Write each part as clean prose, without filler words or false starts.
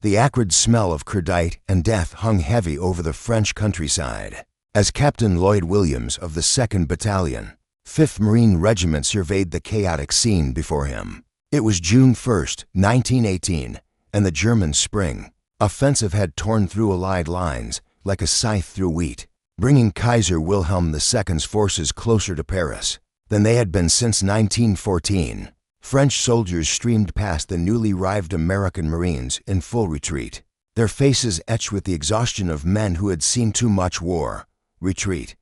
The acrid smell of cordite and death hung heavy over the French countryside. As Captain Lloyd Williams of the 2nd Battalion, 5th Marine Regiment surveyed the chaotic scene before him. It was June 1st, 1918, and the German spring offensive had torn through Allied lines like a scythe through wheat, bringing Kaiser Wilhelm II's forces closer to Paris than they had been since 1914. French soldiers streamed past the newly arrived American Marines in full retreat, their faces etched with the exhaustion of men who had seen too much war. Retreat.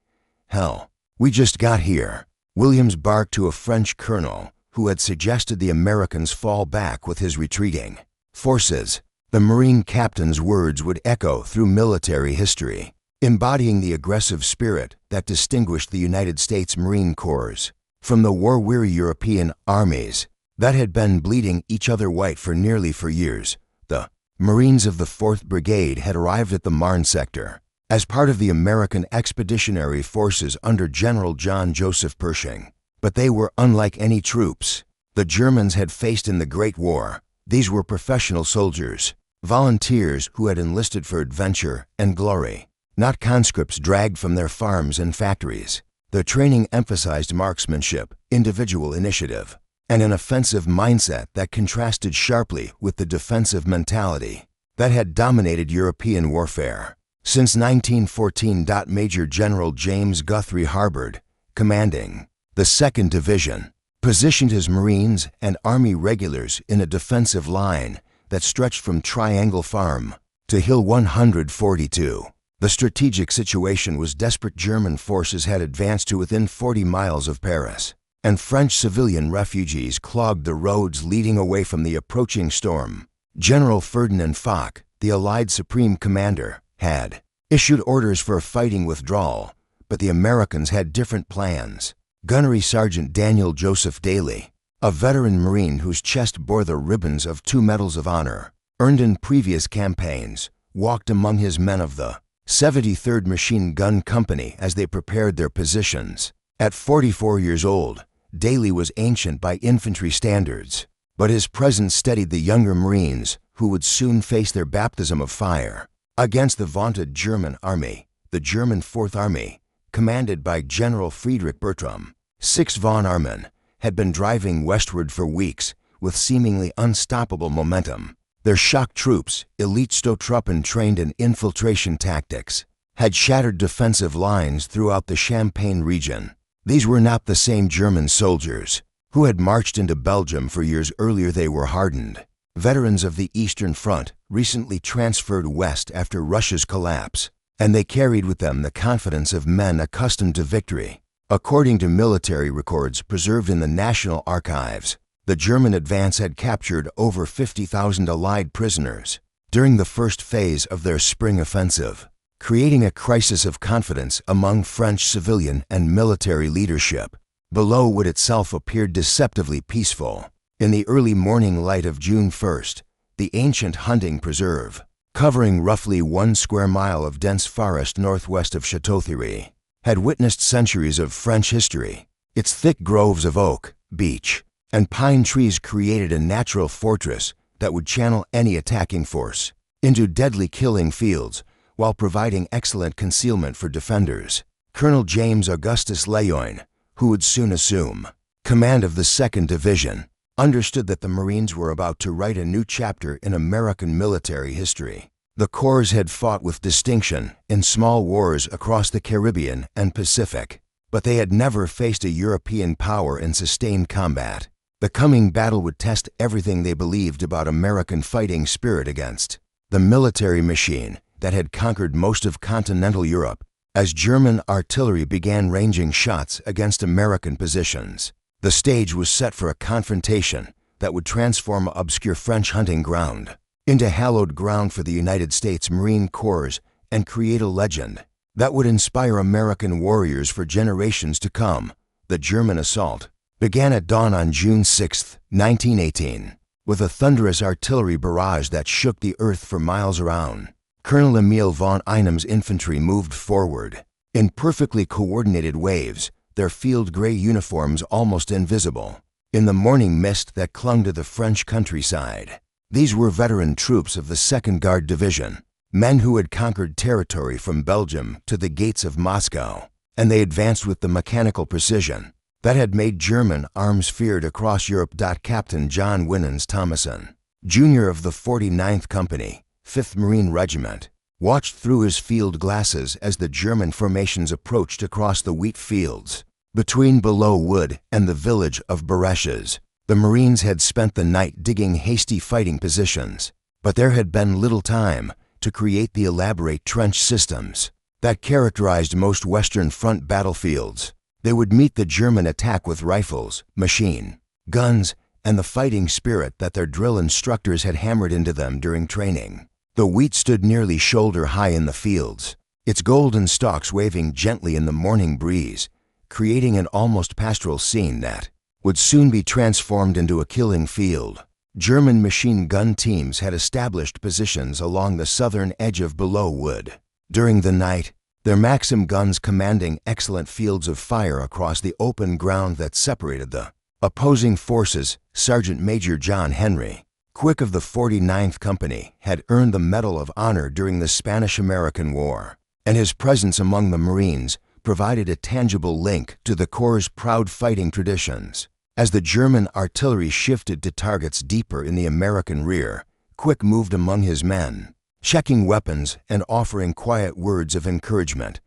Hell, we just got here. Williams barked to a French colonel who had suggested the Americans fall back with his retreating forces. The Marine captain's words would echo through military history, embodying the aggressive spirit that distinguished the United States Marine Corps from the war-weary European armies that had been bleeding each other white for nearly 4 years. The Marines of the 4th Brigade had arrived at the Marne sector as part of the American Expeditionary Forces under General John Joseph Pershing. But they were unlike any troops the Germans had faced in the Great War. These were professional soldiers, volunteers who had enlisted for adventure and glory, not conscripts dragged from their farms and factories. Their training emphasized marksmanship, individual initiative, and an offensive mindset that contrasted sharply with the defensive mentality that had dominated European warfare since 1914. Major General James Guthrie Harbord, commanding the 2nd Division, positioned his Marines and Army regulars in a defensive line that stretched from Triangle Farm to Hill 142. The strategic situation was desperate. German forces had advanced to within 40 miles of Paris, and French civilian refugees clogged the roads leading away from the approaching storm. General Ferdinand Foch, the Allied Supreme Commander, had issued orders for a fighting withdrawal, but the Americans had different plans. Gunnery Sergeant Daniel Joseph Daly, a veteran Marine whose chest bore the ribbons of 2 Medals of Honor, earned in previous campaigns, walked among his men of the 73rd Machine Gun Company as they prepared their positions. At 44 years old, Daly was ancient by infantry standards, but his presence steadied the younger Marines who would soon face their baptism of fire against the vaunted German army. The German 4th Army, commanded by General Friedrich Bertram, 6 von Arman, had been driving westward for weeks with seemingly unstoppable momentum. Their shock troops, elite Stoßtruppen trained in infiltration tactics, had shattered defensive lines throughout the Champagne region. These were not the same German soldiers who had marched into Belgium 4 years earlier. They were hardened veterans of the Eastern Front, recently transferred west after Russia's collapse, and they carried with them the confidence of men accustomed to victory. According to military records preserved in the National Archives, the German advance had captured over 50,000 Allied prisoners during the first phase of their spring offensive, creating a crisis of confidence among French civilian and military leadership. Belleau would itself appeared deceptively peaceful. In the early morning light of June 1st, the ancient hunting preserve, covering roughly 1 square mile of dense forest northwest of Château-Thierry, had witnessed centuries of French history. Its thick groves of oak, beech, and pine trees created a natural fortress that would channel any attacking force into deadly killing fields while providing excellent concealment for defenders. Colonel James Augustus Lejeune, who would soon assume command of the 2nd Division, understood that the Marines were about to write a new chapter in American military history. The Corps had fought with distinction in small wars across the Caribbean and Pacific, but they had never faced a European power in sustained combat. The coming battle would test everything they believed about American fighting spirit against the military machine that had conquered most of continental Europe. As German artillery began ranging shots against American positions, the stage was set for a confrontation that would transform obscure French hunting ground into hallowed ground for the United States Marine Corps and create a legend that would inspire American warriors for generations to come. The German assault began at dawn on June 6, 1918, with a thunderous artillery barrage that shook the earth for miles around. Colonel Emil von Einem's infantry moved forward in perfectly coordinated waves, their field gray uniforms almost invisible in the morning mist that clung to the French countryside. These were veteran troops of the 2nd Guard Division, men who had conquered territory from Belgium to the gates of Moscow, and they advanced with the mechanical precision that had made German arms feared across Europe. Captain John Winans Thomason, Jr. of the 49th Company, 5th Marine Regiment, watched through his field glasses as the German formations approached across the wheat fields. Between Belleau Wood and the village of Baresches, the Marines had spent the night digging hasty fighting positions, but there had been little time to create the elaborate trench systems that characterized most Western Front battlefields. They would meet the German attack with rifles, machine guns, and the fighting spirit that their drill instructors had hammered into them during training. The wheat stood nearly shoulder-high in the fields, its golden stalks waving gently in the morning breeze, creating an almost pastoral scene that would soon be transformed into a killing field. German machine gun teams had established positions along the southern edge of Belleau Wood. During the night, their Maxim guns commanding excellent fields of fire across the open ground that separated the opposing forces. Sergeant Major John Henry Quick of the 49th Company had earned the Medal of Honor during the Spanish-American War, and his presence among the Marines provided a tangible link to the Corps' proud fighting traditions. As the German artillery shifted to targets deeper in the American rear, Quick moved among his men, checking weapons and offering quiet words of encouragement.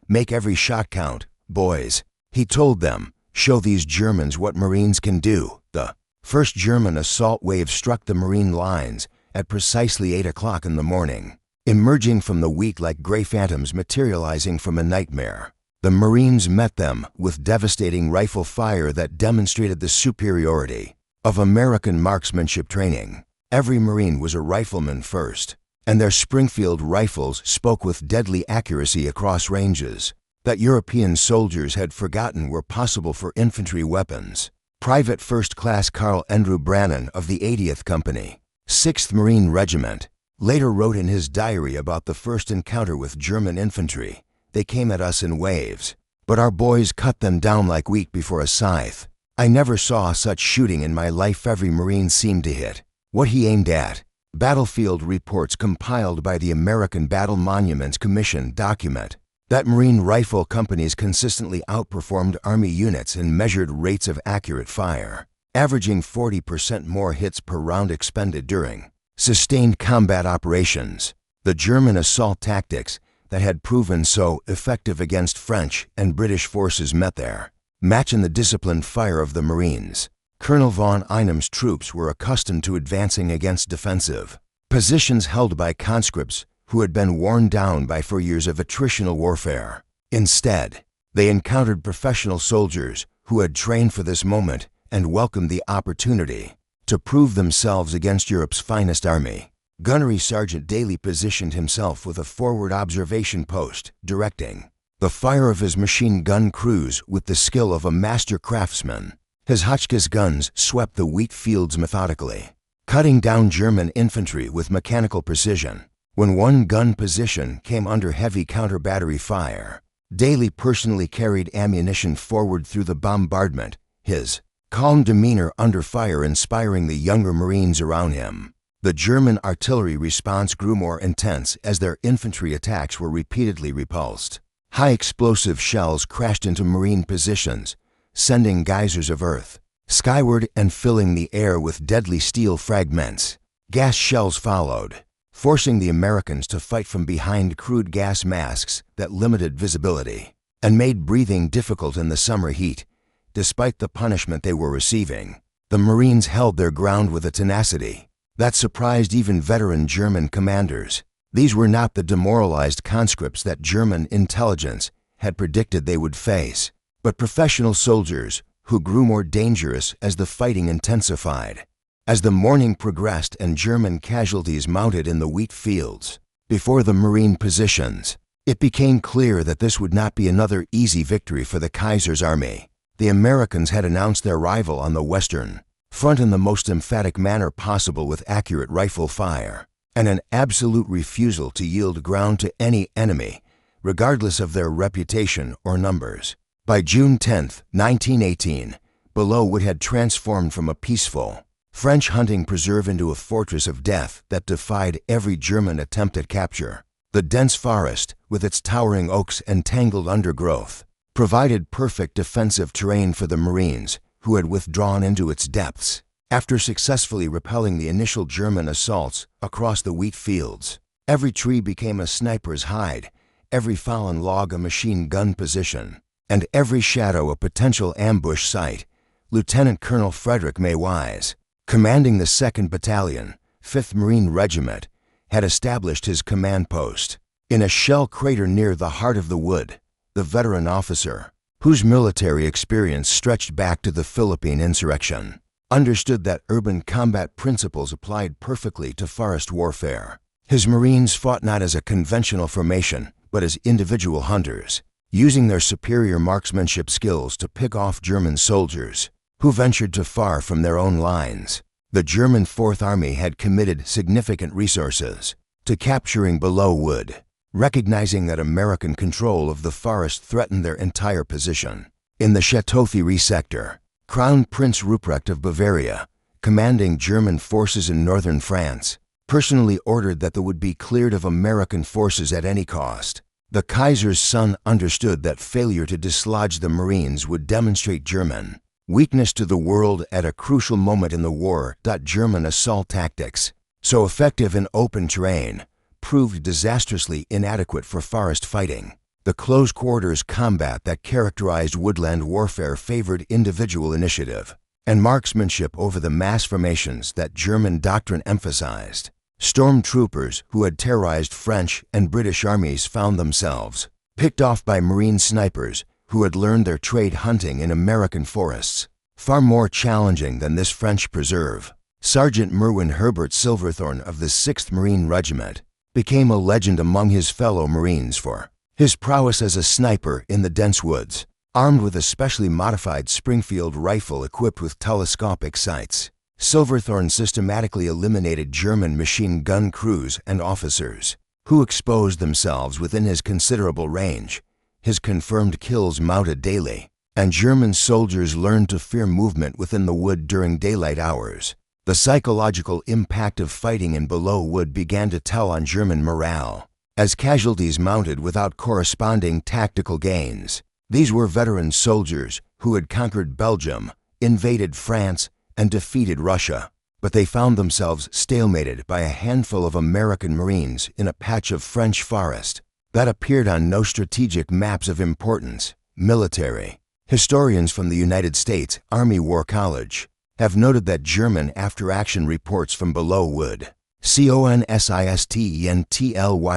"Make every shot count, boys," he told them. "Show these Germans what Marines can do." The first German assault wave struck the Marine lines at precisely 8 o'clock in the morning, emerging from the wheat like gray phantoms materializing from a nightmare. The Marines met them with devastating rifle fire that demonstrated the superiority of American marksmanship training. Every Marine was a rifleman first, and their Springfield rifles spoke with deadly accuracy across ranges that European soldiers had forgotten were possible for infantry weapons. Private First Class Carl Andrew Brannan of the 80th Company, 6th Marine Regiment, later wrote in his diary about the first encounter with German infantry. "They came at us in waves, but our boys cut them down like wheat before a scythe. I never saw such shooting in my life. Every Marine seemed to hit what he aimed at." Battlefield reports compiled by the American Battle Monuments Commission document that Marine rifle companies consistently outperformed Army units in measured rates of accurate fire, averaging 40% more hits per round expended during sustained combat operations. The German assault tactics that had proven so effective against French and British forces met their match in the disciplined fire of the Marines. Colonel von Einam's troops were accustomed to advancing against defensive positions held by conscripts who had been worn down by 4 years of attritional warfare. Instead, they encountered professional soldiers who had trained for this moment and welcomed the opportunity to prove themselves against Europe's finest army. Gunnery Sergeant Daly positioned himself with a forward observation post, directing the fire of his machine gun crews with the skill of a master craftsman. His Hotchkiss guns swept the wheat fields methodically, cutting down German infantry with mechanical precision. When one gun position came under heavy counter-battery fire, Daly personally carried ammunition forward through the bombardment, his calm demeanor under fire inspiring the younger Marines around him. The German artillery response grew more intense as their infantry attacks were repeatedly repulsed. High explosive shells crashed into Marine positions, sending geysers of earth skyward and filling the air with deadly steel fragments. Gas shells followed, forcing the Americans to fight from behind crude gas masks that limited visibility and made breathing difficult in the summer heat. Despite the punishment they were receiving, the Marines held their ground with a tenacity that surprised even veteran German commanders. These were not the demoralized conscripts that German intelligence had predicted they would face, but professional soldiers who grew more dangerous as the fighting intensified. As the morning progressed and German casualties mounted in the wheat fields before the Marine positions, it became clear that this would not be another easy victory for the Kaiser's army. The Americans had announced their arrival on the Western Front in the most emphatic manner possible with accurate rifle fire and an absolute refusal to yield ground to any enemy, regardless of their reputation or numbers. By June 10, 1918, Belleau Wood had transformed from a peaceful French hunting preserve into a fortress of death that defied every German attempt at capture. The dense forest, with its towering oaks and tangled undergrowth, provided perfect defensive terrain for the Marines, who had withdrawn into its depths. After successfully repelling the initial German assaults across the wheat fields, every tree became a sniper's hide, every fallen log a machine gun position, and every shadow a potential ambush site. Lieutenant Colonel Frederick Maywise, commanding the 2nd Battalion, 5th Marine Regiment, had established his command post in a shell crater near the heart of the wood. The veteran officer, whose military experience stretched back to the Philippine insurrection, understood that urban combat principles applied perfectly to forest warfare. His Marines fought not as a conventional formation, but as individual hunters, using their superior marksmanship skills to pick off German soldiers who ventured too far from their own lines. The German Fourth Army had committed significant resources to capturing Belleau Wood, recognizing that American control of the forest threatened their entire position. In the Chateau-Thierry sector, Crown Prince Ruprecht of Bavaria, commanding German forces in northern France, personally ordered that the wood be cleared of American forces at any cost. The Kaiser's son understood that failure to dislodge the Marines would demonstrate German weakness to the world at a crucial moment in the war. German assault tactics, so effective in open terrain, proved disastrously inadequate for forest fighting. The close quarters combat that characterized woodland warfare favored individual initiative and marksmanship over the mass formations that German doctrine emphasized. Stormtroopers who had terrorized French and British armies found themselves picked off by Marine snipers who had learned their trade hunting in American forests. Far more challenging than this French preserve, Sergeant Merwin Herbert Silverthorne of the 6th Marine Regiment became a legend among his fellow Marines for his prowess as a sniper in the dense woods, armed with a specially modified Springfield rifle equipped with telescopic sights. Silverthorne systematically eliminated German machine gun crews and officers who exposed themselves within his considerable range. His confirmed kills mounted daily, and German soldiers learned to fear movement within the wood during daylight hours. The psychological impact of fighting in Belleau Wood began to tell on German morale, as casualties mounted without corresponding tactical gains. These were veteran soldiers who had conquered Belgium, invaded France, and defeated Russia, but they found themselves stalemated by a handful of American Marines in a patch of French forest that appeared on no strategic maps of importance. Military historians from the United States Army War College have noted that German after-action reports from Belleau Wood, CONSISTENTLY,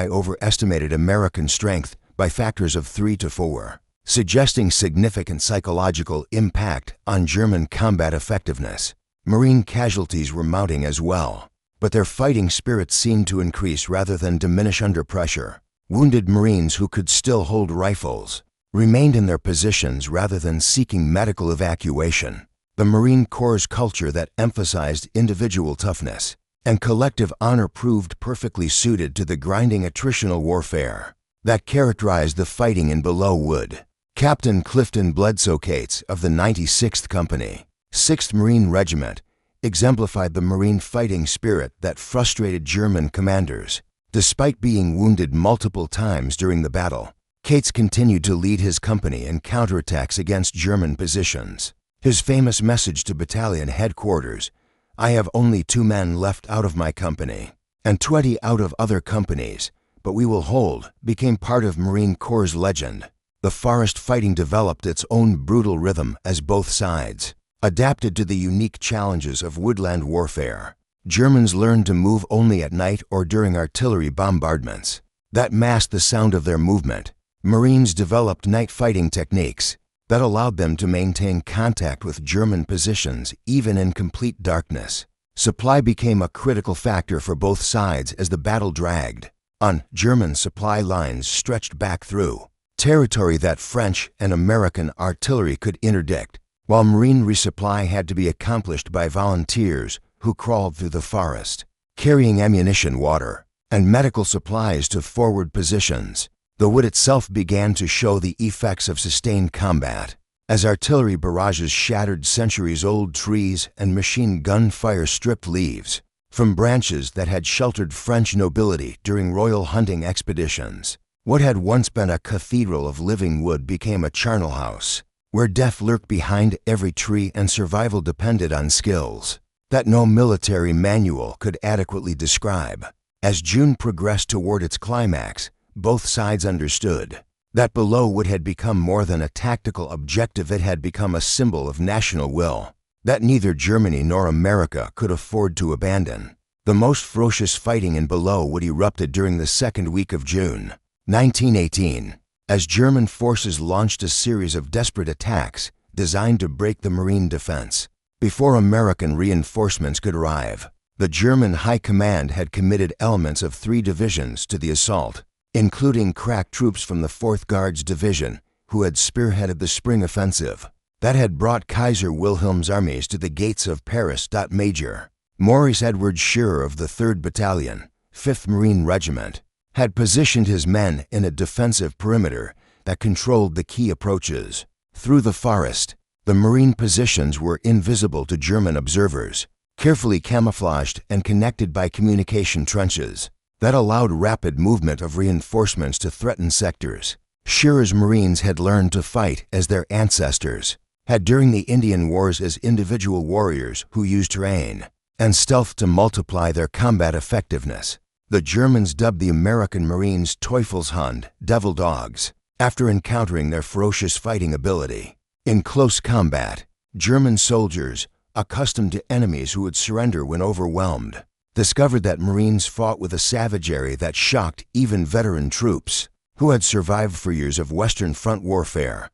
overestimated American strength by factors of 3 to 4, suggesting significant psychological impact on German combat effectiveness. Marine casualties were mounting as well, but their fighting spirit seemed to increase rather than diminish under pressure. Wounded Marines who could still hold rifles remained in their positions rather than seeking medical evacuation. The Marine Corps' culture that emphasized individual toughness and collective honor proved perfectly suited to the grinding attritional warfare that characterized the fighting in Belleau Wood. Captain Clifton Bledsoe Cates of the 96th Company, 6th Marine Regiment, exemplified the Marine fighting spirit that frustrated German commanders. Despite being wounded multiple times during the battle, Cates continued to lead his company in counterattacks against German positions. His famous message to battalion headquarters, "I have only 2 men left out of my company, and 20 out of other companies, but we will hold," became part of Marine Corps' legend. The forest fighting developed its own brutal rhythm as both sides adapted to the unique challenges of woodland warfare. Germans learned to move only at night or during artillery bombardments that masked the sound of their movement. Marines developed night fighting techniques that allowed them to maintain contact with German positions even in complete darkness. Supply became a critical factor for both sides as the battle dragged on. German supply lines stretched back through territory that French and American artillery could interdict, while Marine resupply had to be accomplished by volunteers who crawled through the forest, carrying ammunition, water, and medical supplies to forward positions. The wood itself began to show the effects of sustained combat, as artillery barrages shattered centuries-old trees and machine gun fire stripped leaves from branches that had sheltered French nobility during royal hunting expeditions. What had once been a cathedral of living wood became a charnel house, where death lurked behind every tree and survival depended on skills that no military manual could adequately describe. As June progressed toward its climax, both sides understood that Belleau had become more than a tactical objective. It had become a symbol of national will that neither Germany nor America could afford to abandon. The most ferocious fighting in Belleau erupted during the second week of June, 1918, as German forces launched a series of desperate attacks designed to break the Marine defense. Before American reinforcements could arrive, the German High Command had committed elements of 3 divisions to the assault, including crack troops from the 4th Guards Division, who had spearheaded the spring offensive that had brought Kaiser Wilhelm's armies to the gates of Paris. Major Maurice Edward Scherer of the 3rd Battalion, 5th Marine Regiment, had positioned his men in a defensive perimeter that controlled the key approaches. Through the forest, the Marine positions were invisible to German observers, carefully camouflaged and connected by communication trenches that allowed rapid movement of reinforcements to threatened sectors. Scherer's Marines had learned to fight as their ancestors had during the Indian Wars as individual warriors who used terrain and stealth to multiply their combat effectiveness. The Germans dubbed the American Marines Teufelshund, devil dogs, after encountering their ferocious fighting ability. In close combat, German soldiers, accustomed to enemies who would surrender when overwhelmed, discovered that Marines fought with a savagery that shocked even veteran troops who had survived for years of Western Front warfare.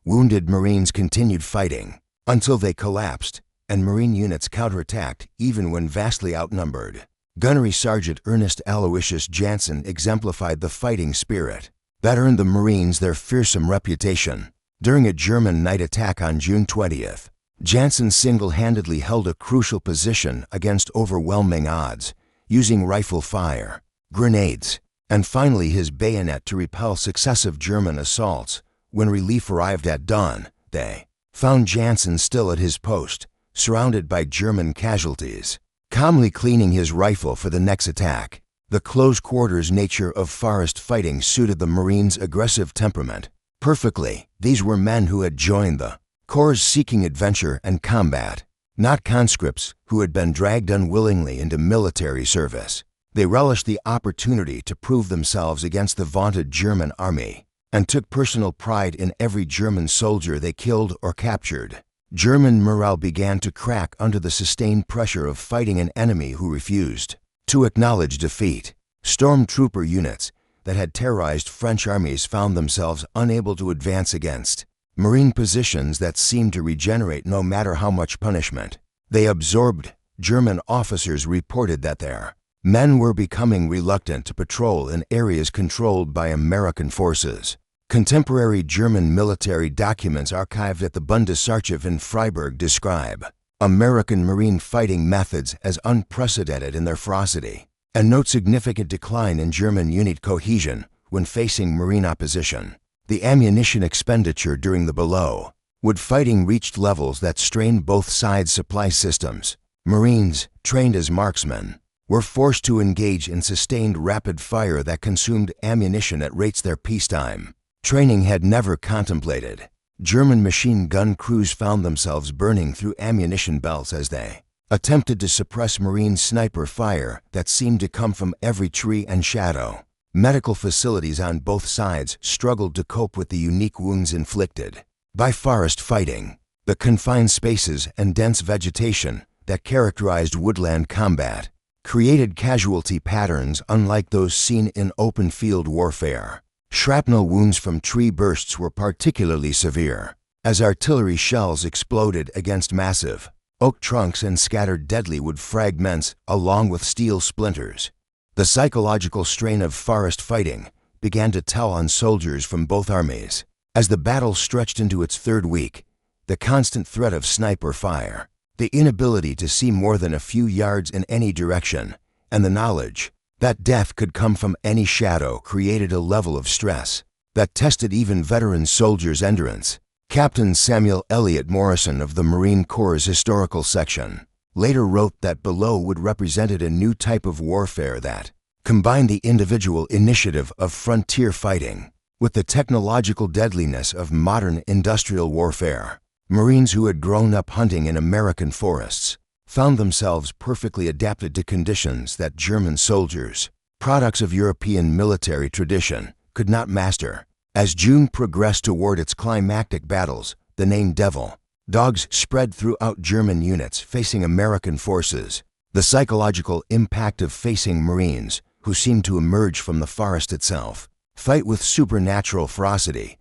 Wounded Marines continued fighting until they collapsed, and Marine units counterattacked even when vastly outnumbered. Gunnery Sergeant Ernest Aloysius Jansen exemplified the fighting spirit that earned the Marines their fearsome reputation. During a German night attack on June 20th, Jansen single-handedly held a crucial position against overwhelming odds, using rifle fire, grenades, and finally his bayonet to repel successive German assaults. When relief arrived at dawn, they found Jansen still at his post, surrounded by German casualties, calmly cleaning his rifle for the next attack. The close-quarters nature of forest fighting suited the Marines' aggressive temperament perfectly. These were men who had joined the Corps seeking adventure and combat, not conscripts who had been dragged unwillingly into military service. They relished the opportunity to prove themselves against the vaunted German army and took personal pride in every German soldier they killed or captured. German morale began to crack under the sustained pressure of fighting an enemy who refused to acknowledge defeat. Stormtrooper units that had terrorized French armies found themselves unable to advance against Marine positions that seemed to regenerate no matter how much punishment they absorbed. German officers reported that their men were becoming reluctant to patrol in areas controlled by American forces. Contemporary German military documents archived at the Bundesarchiv in Freiburg describe American Marine fighting methods as unprecedented in their ferocity, and note significant decline in German unit cohesion when facing Marine opposition. The ammunition expenditure during the Belleau fighting reached levels that strained both sides' supply systems. Marines, trained as marksmen, were forced to engage in sustained rapid fire that consumed ammunition at rates their peacetime training had never contemplated. German machine gun crews found themselves burning through ammunition belts as they attempted to suppress Marine sniper fire that seemed to come from every tree and shadow. Medical facilities on both sides struggled to cope with the unique wounds inflicted by forest fighting. The confined spaces and dense vegetation that characterized woodland combat created casualty patterns unlike those seen in open field warfare. Shrapnel wounds from tree bursts were particularly severe, as artillery shells exploded against massive oak trunks and scattered deadly wood fragments along with steel splinters. The psychological strain of forest fighting began to tell on soldiers from both armies. As the battle stretched into its third week, the constant threat of sniper fire, the inability to see more than a few yards in any direction, and the knowledge that death could come from any shadow created a level of stress that tested even veteran soldiers' endurance. Captain Samuel Eliot Morrison of the Marine Corps' Historical Section later wrote that Belleau would represented a new type of warfare that combined the individual initiative of frontier fighting with the technological deadliness of modern industrial warfare. Marines who had grown up hunting in American forests found themselves perfectly adapted to conditions that German soldiers, products of European military tradition, could not master. As June progressed toward its climactic battles, the name Devil Dogs spread throughout German units facing American forces. The psychological impact of facing Marines, who seemed to emerge from the forest itself, fight with supernatural ferocity,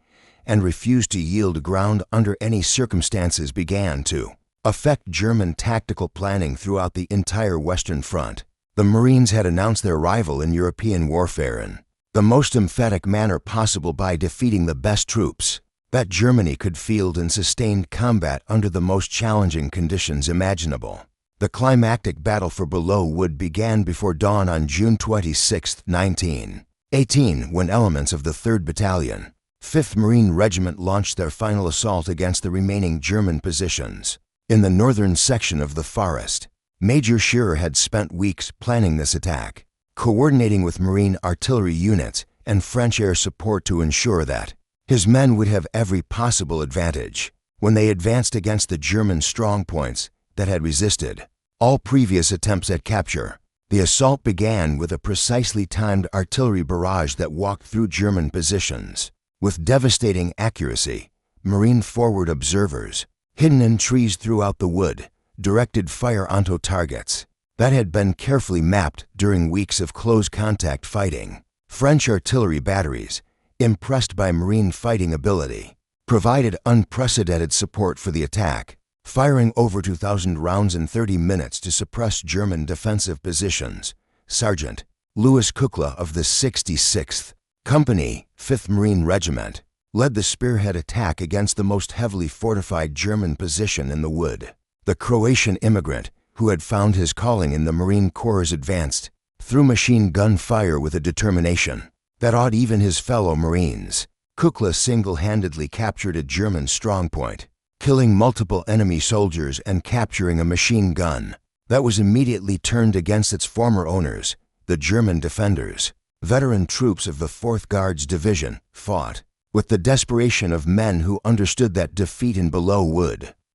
and refuse to yield ground under any circumstances, began to affect German tactical planning throughout the entire Western Front. The Marines had announced their arrival in European warfare in the most emphatic manner possible by defeating the best troops that Germany could field in sustained combat under the most challenging conditions imaginable. The climactic battle for Belleau Wood began before dawn on June 26, 1918, when elements of the 3rd Battalion, 5th Marine Regiment launched their final assault against the remaining German positions. In the northern section of the forest, Major Scherer had spent weeks planning this attack, coordinating with Marine artillery units and French air support to ensure that his men would have every possible advantage when they advanced against the German strongpoints that had resisted all previous attempts at capture. The assault began with a precisely timed artillery barrage that walked through German positions. With devastating accuracy, Marine forward observers, hidden in trees throughout the wood, directed fire onto targets that had been carefully mapped during weeks of close-contact fighting. French artillery batteries, impressed by Marine fighting ability, provided unprecedented support for the attack, firing over 2,000 rounds in 30 minutes to suppress German defensive positions. Sergeant Louis Kukla of the 66th Company, 5th Marine Regiment, led the spearhead attack against the most heavily fortified German position in the wood. The Croatian immigrant, who had found his calling in the Marine Corps, advanced through machine gun fire with a determination that awed even his fellow Marines. Kukla single-handedly captured a German strongpoint, killing multiple enemy soldiers and capturing a machine gun that was immediately turned against its former owners, the German defenders. Veteran troops of the 4th Guards Division fought with the desperation of men who understood that defeat in Belleau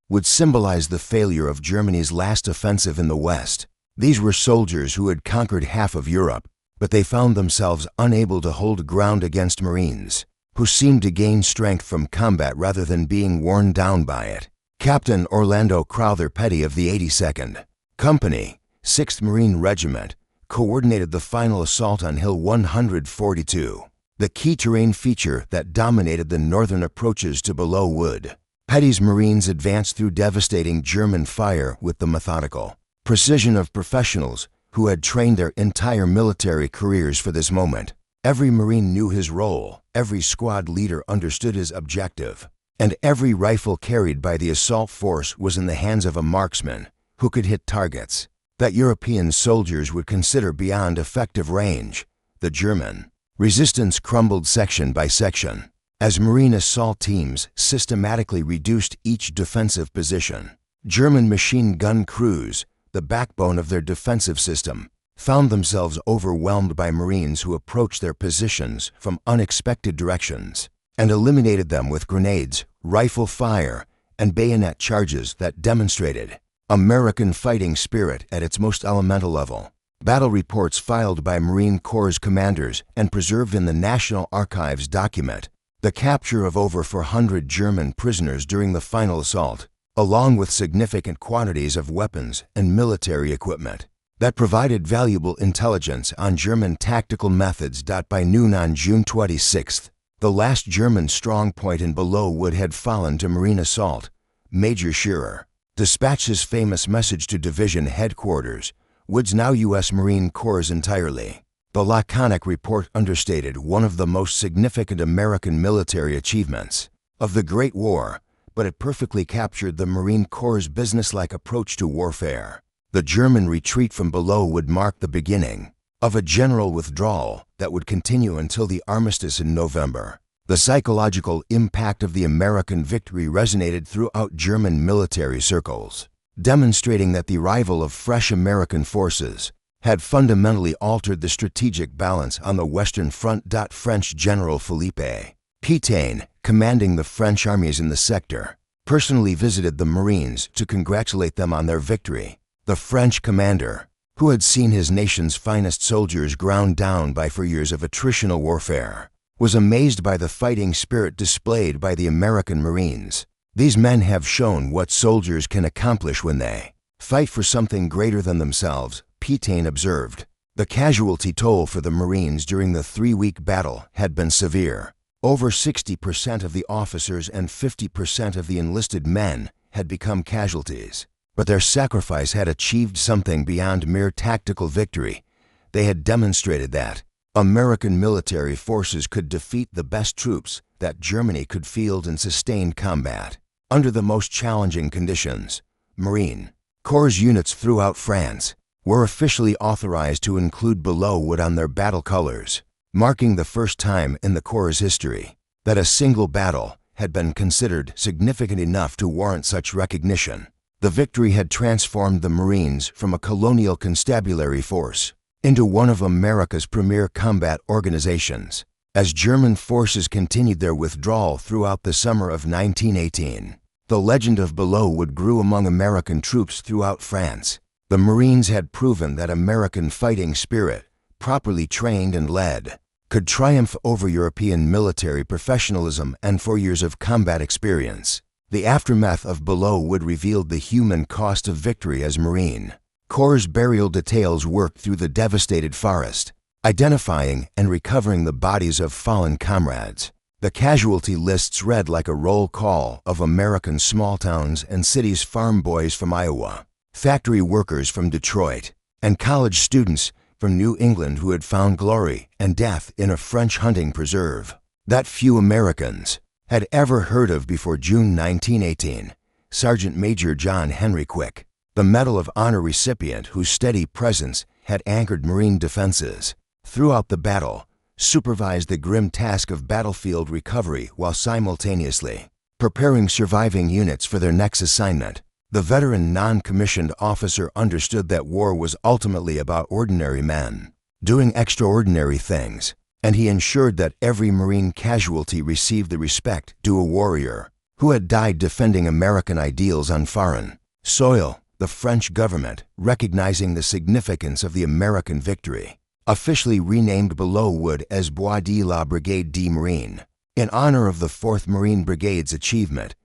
would symbolize the failure of Germany's last offensive in the West. These were soldiers who had conquered half of Europe, but they found themselves unable to hold ground against Marines who seemed to gain strength from combat rather than being worn down by it. Captain Orlando Crowther Petty of the 82nd Company, 6th Marine Regiment, coordinated the final assault on Hill 142, the key terrain feature that dominated the northern approaches to Belleau Wood. Petty's Marines advanced through devastating German fire with the methodical precision of professionals who had trained their entire military careers for this moment. Every Marine knew his role, every squad leader understood his objective, and every rifle carried by the assault force was in the hands of a marksman who could hit targets that European soldiers would consider beyond effective range. The German resistance crumbled section by section as Marine assault teams systematically reduced each defensive position. German machine gun crews, the backbone of their defensive system, found themselves overwhelmed by Marines who approached their positions from unexpected directions and eliminated them with grenades, rifle fire, and bayonet charges that demonstrated American fighting spirit at its most elemental level. Battle reports filed by Marine Corps commanders and preserved in the National Archives document the capture of over 400 German prisoners during the final assault, along with significant quantities of weapons and military equipment that provided valuable intelligence on German tactical methods. By noon on June 26th, the last German strongpoint in Belleau Wood had fallen to Marine assault. Major Scherer dispatched his famous message to division headquarters, Wood's now U.S. Marine Corps entirely. The laconic report understated one of the most significant American military achievements of the Great War, but it perfectly captured the Marine Corps' businesslike approach to warfare. The German retreat from Belleau would mark the beginning of a general withdrawal that would continue until the armistice in November. The psychological impact of the American victory resonated throughout German military circles, demonstrating that the arrival of fresh American forces had fundamentally altered the strategic balance on the Western Front. French General Philippe Pétain, commanding the French armies in the sector, personally visited the Marines to congratulate them on their victory. The French commander, who had seen his nation's finest soldiers ground down by 4 years of attritional warfare, was amazed by the fighting spirit displayed by the American Marines. These men have shown what soldiers can accomplish when they fight for something greater than themselves, Pétain observed. The casualty toll for the Marines during the 3-week battle had been severe. Over 60% of the officers and 50% of the enlisted men had become casualties. But their sacrifice had achieved something beyond mere tactical victory. They had demonstrated that American military forces could defeat the best troops that Germany could field in sustained combat. Under the most challenging conditions, Marine Corps units throughout France were officially authorized to include Belleau wood on their battle colors, marking the first time in the Corps' history that a single battle had been considered significant enough to warrant such recognition. The victory had transformed the Marines from a colonial constabulary force into one of America's premier combat organizations. As German forces continued their withdrawal throughout the summer of 1918, the legend of Belleau wood grew among American troops throughout France. The Marines had proven that American fighting spirit, properly trained and led, could triumph over European military professionalism and 4 years of combat experience. The aftermath of Belleau wood revealed the human cost of victory as Marine Corps burial details worked through the devastated forest, identifying and recovering the bodies of fallen comrades. The casualty lists read like a roll call of American small towns and cities: farm boys from Iowa, factory workers from Detroit, and college students from New England who had found glory and death in a French hunting preserve that few Americans had ever heard of before June 1918. Sergeant Major John Henry Quick, the Medal of Honor recipient whose steady presence had anchored Marine defenses throughout the battle, supervised the grim task of battlefield recovery while simultaneously preparing surviving units for their next assignment. The veteran non-commissioned officer understood that war was ultimately about ordinary men doing extraordinary things, and he ensured that every Marine casualty received the respect due a warrior who had died defending American ideals on foreign soil. The French government, recognizing the significance of the American victory, officially renamed Belleau wood as Bois de la Brigade de Marine in honor of the 4th Marine Brigade's achievement.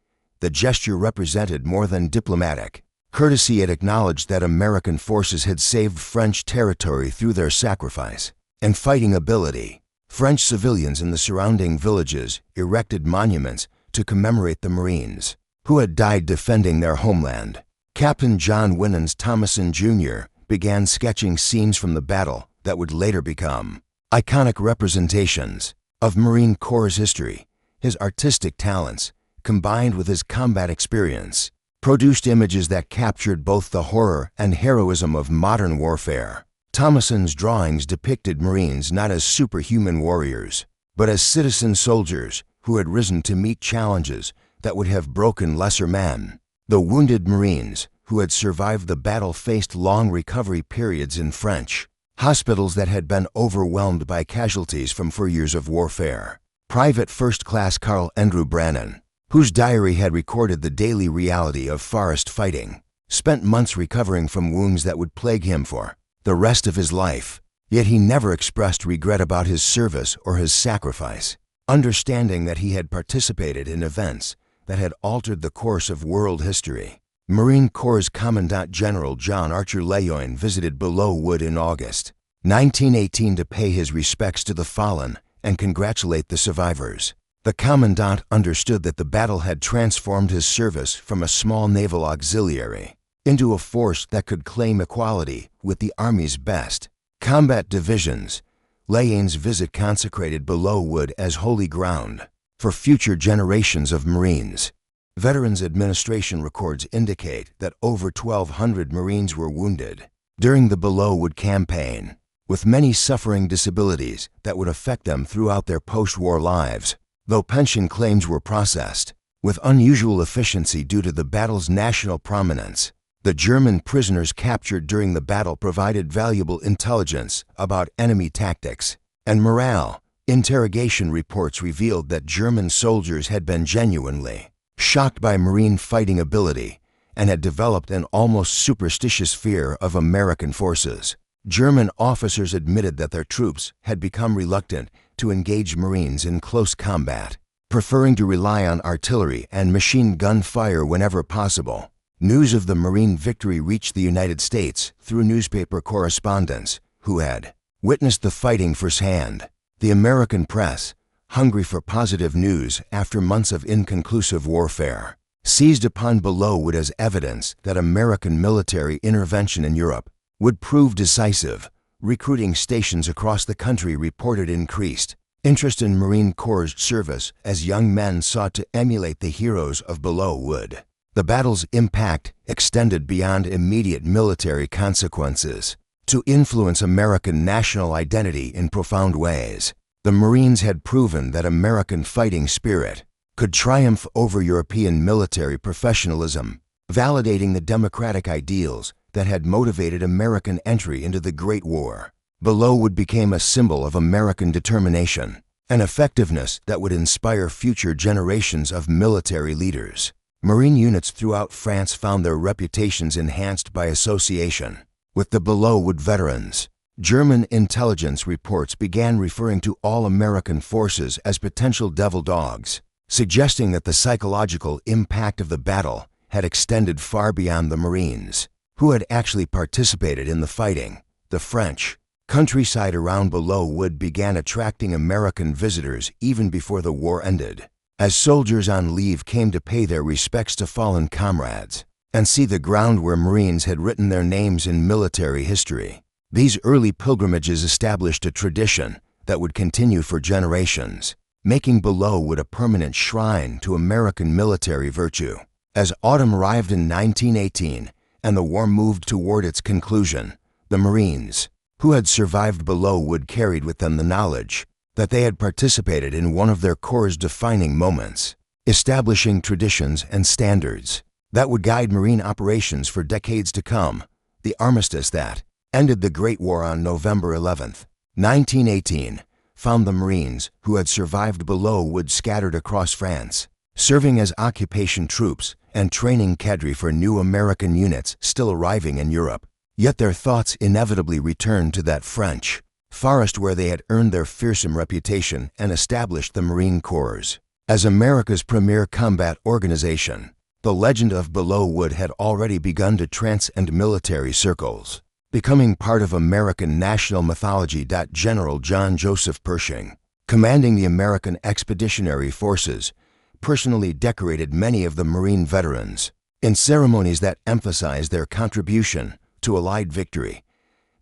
The gesture represented more than diplomatic courtesy. It acknowledged that American forces had saved French territory through their sacrifice and fighting ability. French civilians in the surrounding villages erected monuments to commemorate the Marines who had died defending their homeland. Captain John Winans Thomason Jr. began sketching scenes from the battle that would later become iconic representations of Marine Corps history. His artistic talents, combined with his combat experience, produced images that captured both the horror and heroism of modern warfare. Thomason's drawings depicted Marines not as superhuman warriors, but as citizen soldiers who had risen to meet challenges that would have broken lesser men. The wounded Marines who had survived the battle faced long recovery periods in French hospitals that had been overwhelmed by casualties from 4 years of warfare. Private First Class Carl Andrew Brannan, whose diary had recorded the daily reality of forest fighting, spent months recovering from wounds that would plague him for the rest of his life. Yet he never expressed regret about his service or his sacrifice, understanding that he had participated in events that had altered the course of world history. Marine Corps Commandant General John Archer Lejeune visited Belleau wood in August 1918 to pay his respects to the fallen and congratulate the survivors. The commandant understood that the battle had transformed his service from a small naval auxiliary into a force that could claim equality with the Army's best combat divisions. Lejeune's visit consecrated Belleau wood as holy ground for future generations of Marines. Veterans Administration records indicate that over 1,200 Marines were wounded during the Belleau wood campaign, with many suffering disabilities that would affect them throughout their post-war lives. though pension claims were processed with unusual efficiency due to the battle's national prominence. The German prisoners captured during the battle provided valuable intelligence about enemy tactics and morale. Interrogation reports revealed that German soldiers had been genuinely shocked by Marine fighting ability and had developed an almost superstitious fear of American forces. German officers admitted that their troops had become reluctant to engage Marines in close combat, preferring to rely on artillery and machine gun fire whenever possible. News of the Marine victory reached the United States through newspaper correspondents who had witnessed the fighting firsthand. The American press, hungry for positive news after months of inconclusive warfare, seized upon Belleau Wood as evidence that American military intervention in Europe would prove decisive. Recruiting stations across the country reported increased interest in Marine Corps service as young men sought to emulate the heroes of Belleau Wood. The battle's impact extended beyond immediate military consequences to influence American national identity in profound ways. The Marines had proven that American fighting spirit could triumph over European military professionalism, validating the democratic ideals that had motivated American entry into the Great War. Belleau Wood became a symbol of American determination and effectiveness that would inspire future generations of military leaders. Marine units throughout France found their reputations enhanced by association with the Belleau Wood veterans. German intelligence reports began referring to all American forces as potential devil dogs, suggesting that the psychological impact of the battle had extended far beyond the Marines, who had actually participated in the fighting. The French countryside around Belleau Wood began attracting American visitors even before the war ended, as soldiers on leave came to pay their respects to fallen comrades and see the ground where Marines had written their names in military history. These early pilgrimages established a tradition that would continue for generations, making Belleau Wood a permanent shrine to American military virtue. As autumn arrived in 1918 and the war moved toward its conclusion, the Marines who had survived Belleau Wood carried with them the knowledge that they had participated in one of their Corps' defining moments, establishing traditions and standards that would guide Marine operations for decades to come. The armistice that ended the Great War on November 11, 1918, found the Marines who had survived Belleau Wood scattered across France, serving as occupation troops and training cadre for new American units still arriving in Europe. Yet their thoughts inevitably returned to that French forest where they had earned their fearsome reputation and established the Marine Corps. As America's premier combat organization, the legend of Belleau Wood had already begun to transcend military circles, becoming part of American national mythology. General John Joseph Pershing, commanding the American Expeditionary Forces, personally decorated many of the Marine veterans in ceremonies that emphasized their contribution to Allied victory.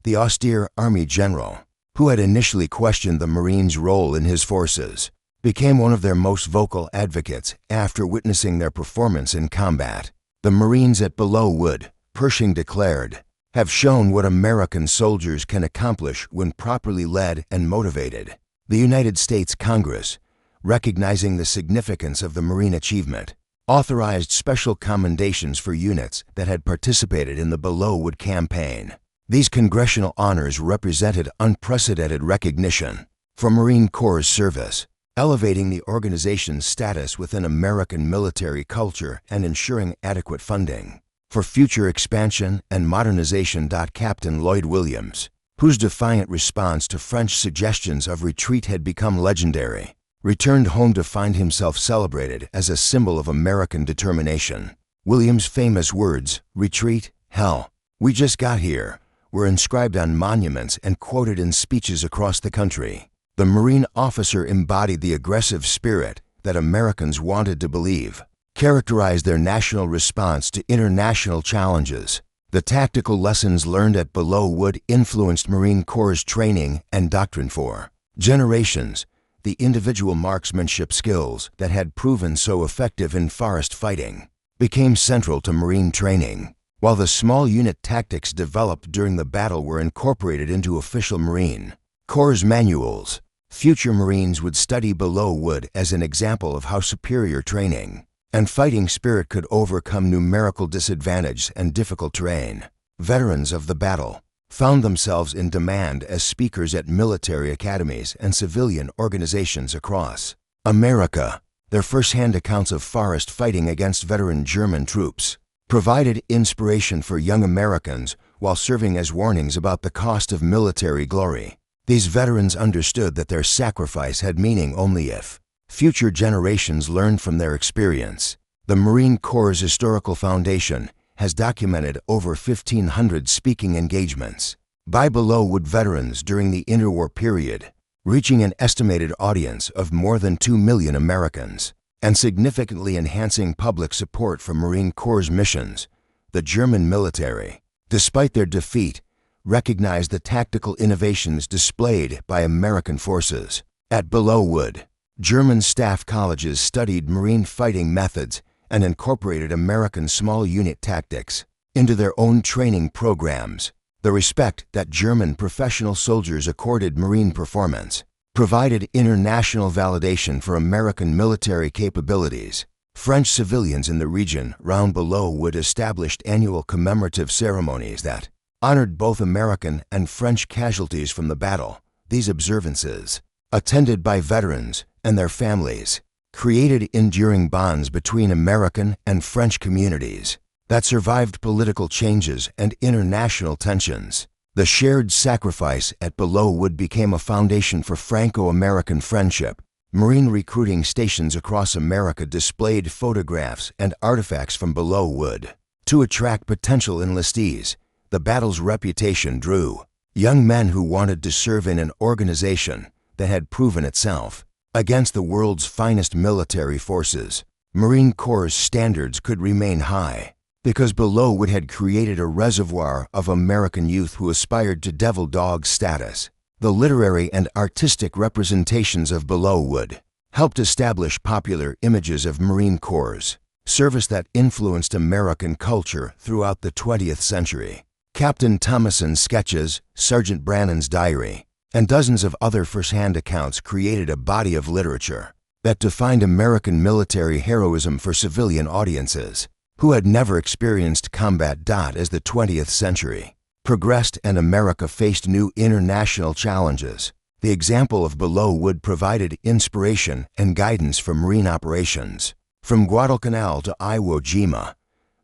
The austere Army general, who had initially questioned the Marines' role in his forces, became one of their most vocal advocates after witnessing their performance in combat. The Marines at Belleau Wood, Pershing declared, have shown what American soldiers can accomplish when properly led and motivated. The United States Congress, recognizing the significance of the Marine achievement, authorized special commendations for units that had participated in the Belleau Wood campaign. These congressional honors represented unprecedented recognition for Marine Corps service, elevating the organization's status within American military culture and ensuring adequate funding for future expansion and modernization. Captain Lloyd Williams, whose defiant response to French suggestions of retreat had become legendary, returned home to find himself celebrated as a symbol of American determination. Williams' famous words, "Retreat, hell, we just got here," were inscribed on monuments and quoted in speeches across the country. The Marine officer embodied the aggressive spirit that Americans wanted to believe, characterized their national response to international challenges. The tactical lessons learned at Belleau Wood influenced Marine Corps training and doctrine for generations. The individual marksmanship skills that had proven so effective in forest fighting became central to Marine training, while the small unit tactics developed during the battle were incorporated into official Marine Corps manuals. Future Marines would study Belleau Wood as an example of how superior training and fighting spirit could overcome numerical disadvantage and difficult terrain. Veterans of the battle found themselves in demand as speakers at military academies and civilian organizations across America. Their first-hand accounts of forest fighting against veteran German troops provided inspiration for young Americans while serving as warnings about the cost of military glory. These veterans understood that their sacrifice had meaning only if future generations learned from their experience. The Marine Corps' historical foundation has documented over 1,500 speaking engagements by Belleau Wood veterans during the interwar period, reaching an estimated audience of more than 2 million Americans, and significantly enhancing public support for Marine Corps missions. The German military, despite their defeat, recognized the tactical innovations displayed by American forces. At Belleau Wood, German staff colleges studied Marine fighting methods and incorporated American small unit tactics into their own training programs. The respect that German professional soldiers accorded Marine performance provided international validation for American military capabilities. French civilians in the region round Belleau Wood established annual commemorative ceremonies that honored both American and French casualties from the battle. These observances, attended by veterans and their families, created enduring bonds between American and French communities that survived political changes and international tensions. The shared sacrifice at Belleau Wood became a foundation for Franco-American friendship. Marine recruiting stations across America displayed photographs and artifacts from Belleau Wood to attract potential enlistees. The battle's reputation drew young men who wanted to serve in an organization that had proven itself against the world's finest military forces. Marine Corps standards could remain high because Belleau Wood had created a reservoir of American youth who aspired to devil dog status. The literary and artistic representations of Belleau Wood helped establish popular images of Marine Corps service that influenced American culture throughout the 20th century. Captain Thomason's sketches, Sergeant Brannan's diary, and dozens of other first-hand accounts created a body of literature that defined American military heroism for civilian audiences who had never experienced combat. As the 20th century progressed and America faced new international challenges, the example of Belleau Wood provided inspiration and guidance for Marine operations. From Guadalcanal to Iwo Jima,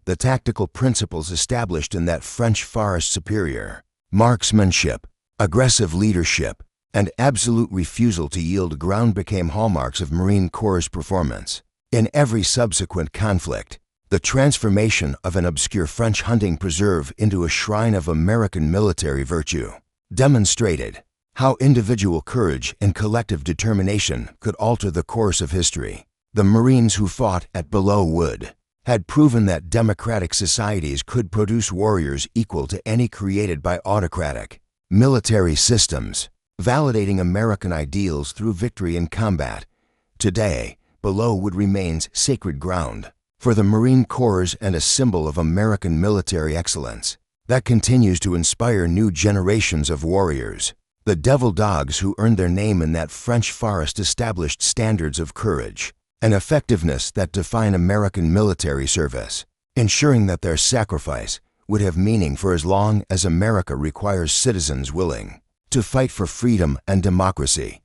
the tactical principles established in that French forest superior, marksmanship, aggressive leadership, and absolute refusal to yield ground became hallmarks of Marine Corps' performance. In every subsequent conflict, the transformation of an obscure French hunting preserve into a shrine of American military virtue demonstrated how individual courage and collective determination could alter the course of history. The Marines who fought at Belleau Wood had proven that democratic societies could produce warriors equal to any created by autocratic military systems, validating American ideals through victory in combat. Today, Belleau Wood remains sacred ground for the Marine Corps and a symbol of American military excellence that continues to inspire new generations of warriors. The devil dogs who earned their name in that French forest established standards of courage and effectiveness that define American military service, ensuring that their sacrifice would have meaning for as long as America requires citizens willing to fight for freedom and democracy.